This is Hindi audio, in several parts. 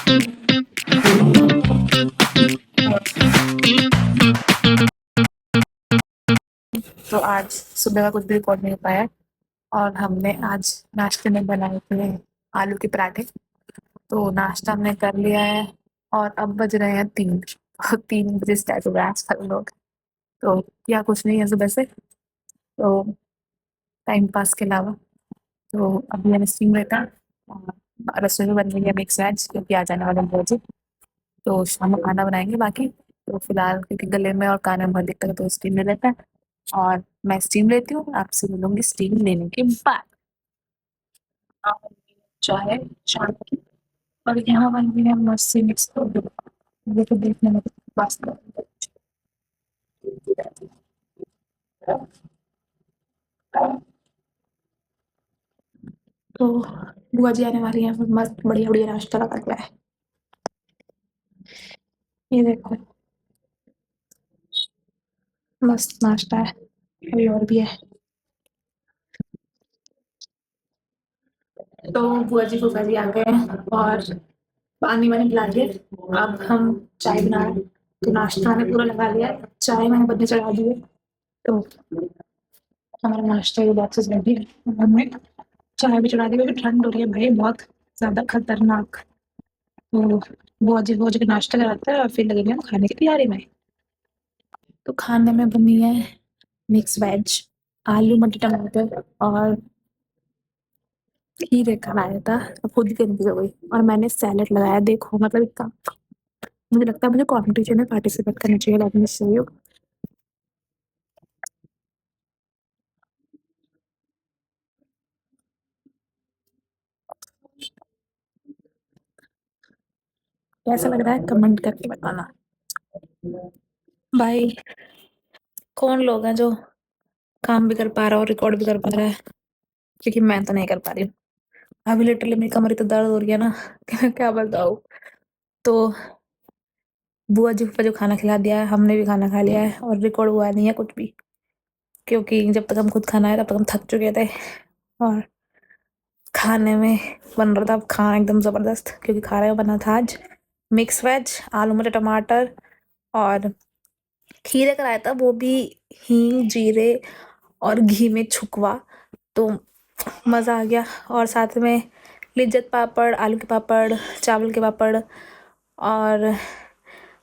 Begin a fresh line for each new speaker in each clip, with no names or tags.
तो आज सुबह का कुछ भी रिकॉर्ड नहीं हो पाया और हमने आज नाश्ते में बनाए थे आलू के पराठे। तो नाश्ता हमने कर लिया है और अब बज रहे हैं 3। 3 बजे स्टार्ट हुआ है आज का लोग। तो किया कुछ नहीं है सुबह से, तो टाइम पास के अलावा। तो अभी हम स्टीम रहता है और रसोई में बन रही है मिक्स वेज, क्योंकि आ जाने वाले हैं भौजी। तो शाम में खाना बनाएंगे बाकी। तो फिलहाल क्योंकि गले में और कान में बहुत दिक्कत है तो स्टीम ले लेता है। और मैं स्टीम लेती हूँ, आपसे मिलूंगी स्टीम लेने के बाद। और चाय शाम की, और यहाँ बन रही है मस्त सी मिक्स कर दो। ये तो देखने में वास्तव में तो बुआ जी आने वाली है, मस्त बढ़िया बढ़िया नाश्ता लगा दिया है। ये देखो मस्त नाश्ता है, अभी और भी है। तो बुआ जी फूफा जी आ गए हैं और पानी वानी पिला दिए। अब हम चाय बना रहे हैं। तो नाश्ता मैंने पूरा लगा लिया है, चाय मैंने बनने चढ़ा दी है। तो हमारा नाश्ता ये बॉक्सेस रेडी है। हमने चाय भी चढ़ा दी क्योंकि ठंड हो रही है भाई, बहुत ज्यादा खतरनाक। तो बुआ जी का नाश्ता कराता है और फिर लगेंगे हम खाने की तैयारी में। तो खाने में बनी है मिक्स वेज, आलू मटर टमाटर और खीरे का बनाया था। अब खुद ही गंदी हो गई और मैंने सैलेड लगाया। देखो मतलब इतना, मुझे लगता है मुझे कॉम्पिटिशन में पार्टिसिपेट करना चाहिए, लेट मी शो यू। कैसा लग रहा है कमेंट करके बताना भाई। कौन लोग हैं जो काम भी कर पा रहा है और रिकॉर्ड भी कर पा रहा है, क्योंकि मैं तो नहीं कर पा रही हूँ। अभी लिटरली मेरी कमर इतना दर्द हो रही है ना कि मैं क्या बताऊँ। तो बुआ जी को जो खाना खिला दिया है, हमने भी खाना खा लिया है और रिकॉर्ड हुआ नहीं है कुछ भी, क्योंकि जब तक हम खुद खाना है तब तक हम थक चुके थे। और खाने में बन रहा था खाना एकदम ज़बरदस्त, क्योंकि खाने में बना था आज मिक्स वेज, आलू मटर टमाटर और खीरे कराया था, वो भी हींग जीरे और घी में छुकवा। तो मज़ा आ गया। और साथ में लिज्जत पापड़, आलू के पापड़, चावल के पापड़ और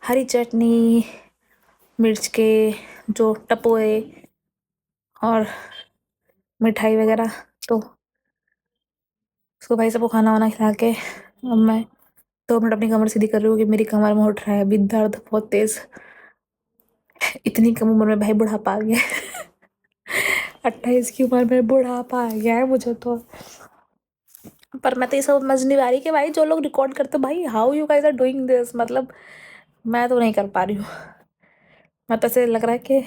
हरी चटनी, मिर्च के जो टपोए और मिठाई वगैरह। तो उसको भाई सबको खाना वाना खिला के अब मैं 2 मिनट अपनी कमर सीधी कर रही हूँ कि मेरी कमर में उठ रहा है अभी दर्द बहुत तेज। इतनी कम उम्र में भाई बुढ़ापा आ गया है। 28 की उम्र में बुढ़ापा आ गया है मुझे तो। पर मैं तो ये सब समझ नहीं पा रही कि भाई जो लोग रिकॉर्ड करते हैं, भाई how you guys are doing this, मतलब मैं तो नहीं कर पा रही हूँ। मैं तो ऐसे लग रहा है कि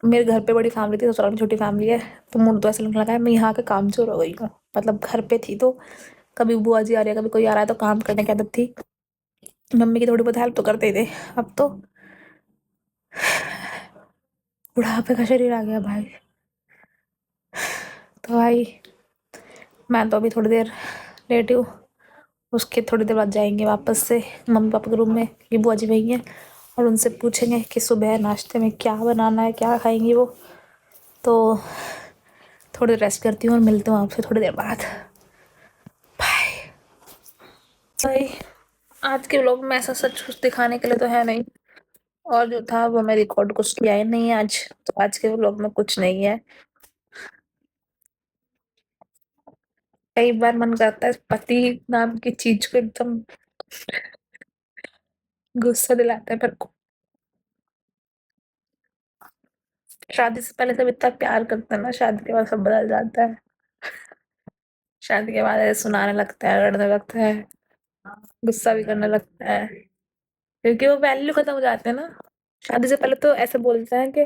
मेरे घर पे बड़ी फैमिली थी, ससुराल में छोटी फैमिली है। तो मुझे तो ऐसा लगने लगा है मैं यहाँ के कामचोर हो गई हूँ। मतलब घर पे थी तो कभी बुआ जी आ रही है, कभी कोई आ रहा है तो काम करने की आदत थी, मम्मी की थोड़ी बहुत हेल्प तो करते ही थे। अब तो बुढ़ापे का शरीर आ गया भाई। तो भाई मैं तो अभी थोड़ी देर लेटी हूँ, उसके थोड़ी देर बाद जाएंगे वापस से मम्मी पापा के रूम में, ये बुआ जी वही हैं, और उनसे पूछेंगे कि सुबह नाश्ते में क्या बनाना है, क्या खाएंगी वो। तो थोड़ी देर रेस्ट करती हूँ और मिलती हूँ आपसे थोड़ी देर बाद। बाय। भाई आज के व्लॉग में ऐसा सच कुछ दिखाने के लिए तो है नहीं, और जो था वो मैं रिकॉर्ड कुछ किया ही नहीं है आज। तो आज के व्लॉग में कुछ नहीं है। कई बार मन करता है पति नाम की चीज को एकदम गुस्सा दिलाता है मेरे को। शादी से पहले सब इतना प्यार करते हैं ना, शादी के बाद सब बदल जाता है। शादी के बाद ऐसे सुनाने लगता है, लड़ने लगता है, गुस्सा भी करने लगता है, क्योंकि वो वैल्यू खत्म हो जाते हैं ना। शादी से पहले तो ऐसे बोलते हैं कि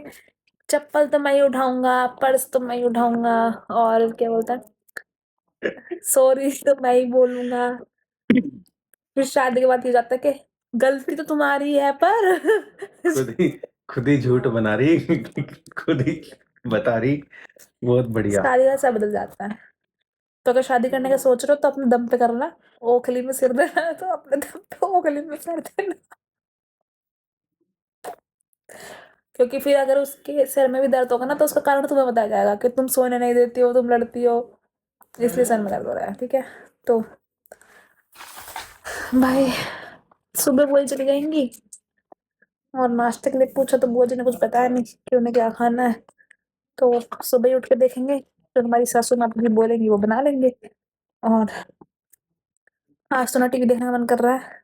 चप्पल तो मैं ही उठाऊंगा, पर्स तो मैं ही उठाऊंगा, और क्या बोलता है सॉरी तो मैं ही बोलूंगा। फिर शादी के बाद ये जाता है कि गलती तो तुम्हारी है पर
खुद ही झूठ बना रही खुद ही बता रही। बहुत बढ़िया।
शादी का सब बदल जाता है। तो अगर शादी करने का सोच रहे हो तो अपने दम पे करना, ओखली में सिर देना है तो अपने दम पे ओखली में सिर देना, क्योंकि फिर अगर उसके सिर में भी दर्द होगा ना तो उसका कारण तुम्हें बताया जाएगा कि तुम सोने नहीं देती हो, तुम लड़ती हो, इसलिए सर में दर्द हो रहा है, ठीक है। तो भाई सुबह बोल चली जाएंगी और नाश्ते के लिए पूछा तो बुआ जी ने कुछ बताया नहीं कि उन्हें क्या खाना है, तो सुबह ही उठ के देखेंगे जो हमारी सासू माँ भी बोलेंगी वो बना लेंगे। और आज तो ना टीवी देखने का मन कर रहा है,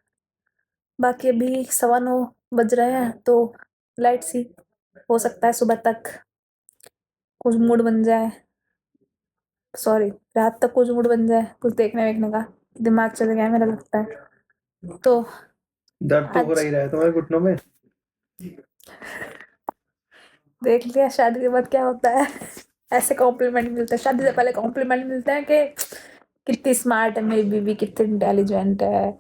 बाकी अभी 9:15 बज रहे हैं तो लाइट सी, हो सकता है सुबह तक कुछ मूड बन जाए, सॉरी रात तक कुछ मूड बन जाए कुछ देखने वेखने का, दिमाग चल गया है मेरा लगता है। तो
दर्द तो हो
आज
रही रहा है तुम्हारे घुटनों में।
देख लिया शादी के बाद क्या होता है, ऐसे कॉम्प्लीमेंट मिलते हैं, शादी से पहले कॉम्प्लीमेंट मिलते हैं कि कितनी स्मार्ट है मेरी बीवी, कितनी इंटेलिजेंट है,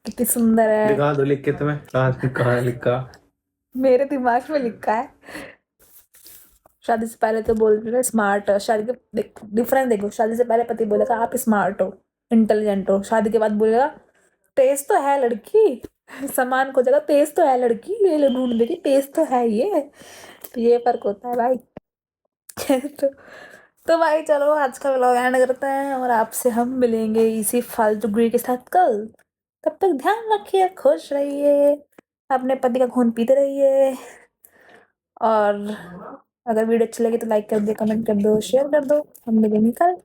कितनी सुंदर है।
दिखा दो लिख के तुम्हें, कहाँ लिखा।
मेरे दिमाग में लिखा है, शादी से पहले तो बोल रहे स्मार्ट, शादी के डिफरेंस देखो, शादी से पहले पति बोलेगा आप स्मार्ट हो, इंटेलिजेंट हो, शादी के बाद बोलेगा तेज तो है लड़की, सामान को जगह तेज तो है लड़की, ये ढूंढ देगी तेज तो है ये, तो ये फर्क होता है भाई। तो भाई चलो आज का व्लॉग एंड करते हैं और आपसे हम मिलेंगे इसी फालतूगिरी के साथ कल। तब तक ध्यान रखिए, खुश रहिए, अपने पति का खून पीते रहिए, और अगर वीडियो अच्छी लगी तो लाइक कर दो, कमेंट कर दो, शेयर कर दो। हम मिलेंगे कल।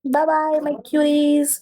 Bye bye my curies.